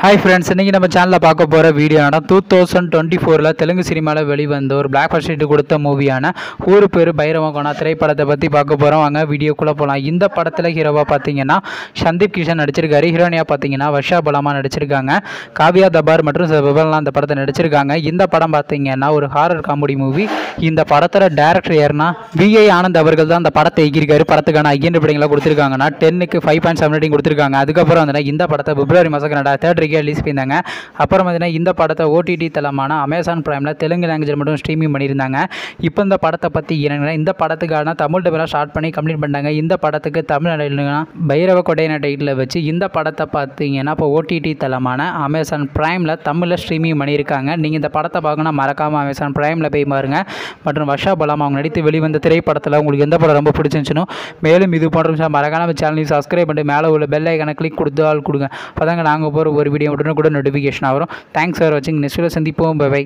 Hi friends, இன்றைக்கி நம்ம சேனலில் பார்க்க போகிற வீடியோனா 2024 தெலுங்கு சினிமாவில் வெளிவந்த ஒரு பிளாக் பஸ்ட் கொடுத்த மூவியான ஊரு பேர் பைரவகோனா திரைப்படத்தை பற்றி பார்க்க போகிறோம். வாங்க வீடியோக்குள்ளே போகலாம். இந்த படத்தில் ஹீரோவாக பார்த்தீங்கன்னா சந்தீப் கிஷன் நடிச்சிருக்காரு. ஹீரோனியாக பார்த்தீங்கன்னா வர்ஷா பலமா நடிச்சிருக்காங்க. காவியா தபார் மற்றும் விபல்லாம் இந்த படத்தை நடிச்சிருக்காங்க. இந்த படம் பார்த்தீங்கன்னா ஒரு ஹாரர் காமெடி மூவி. இந்த படத்தோட டேரக்டர் யாருன்னா விஐ ஆனந்த் அவர்கள் தான் இந்த படத்தை இயக்கியிருக்காரு. படத்துக்கான ஐஎன் ரேட்டிங்லாம் கொடுத்துருக்காங்கன்னா 10க்கு 5.7 ரேட்டிங் கொடுத்துருக்காங்க. அதுக்கப்புறம் வந்து இந்த படத்தை பிப்ரவரி மாதம் கனடா ரிலீஸ் பண்ணியிருந்தாங்க. அப்புறம் பார்த்தீங்கன்னா இந்த படத்தை ஓடிடி தளமான அமேசான் பிரைமில் தெலுங்கு லாங்குவேஜ் மட்டும் ஸ்ட்ரீமிங் பண்ணியிருந்தாங்க. இப்போ இந்த படத்தை பற்றி என்னன்னா இந்த படத்துக்கான தமிழ் டபெல்லாம் ஸ்டார்ட் பண்ணி கம்ப்ளீட் பண்ணிட்டாங்க. இந்த படத்துக்கு தமிழ் பைரவ கொடையின டைட்டில் வச்சு இந்த படத்தை பார்த்தீங்கன்னா இப்போ ஓடிடி தளமான அமேசான் பிரைமில் தமிழில் ஸ்ட்ரீமிங் பண்ணியிருக்காங்க. நீங்கள் இந்த படத்தை பார்க்கணும் மறக்காமல் அமேசான் பிரைமில் போய் பாருங்க. மற்றும் வர்ஷா பலமா அவங்க நடித்து வெளிவந்த திரைப்படத்தில் உங்களுக்கு எந்த படம் ரொம்ப பிடிச்சிருந்துச்சுனோ மேலும் இது போன்ற விஷயம் மறக்காம சேனலையும் சப்ஸ்கிரைப் பண்ணிட்டு மேலே உள்ள பெல் ஐக்கானை கிளிக் கொடுத்து ஆள் கொடுங்க. அப்போ தாங்க நாங்கள் போகிற ஒரு வீடியோ உடனே கூட நோட்டிஃபிகேஷன் வரும். தேங்க்ஸ் ஃபார் வாட்சிங். நெக்ஸ்ட் வீடியோ சந்திப்போம். பை.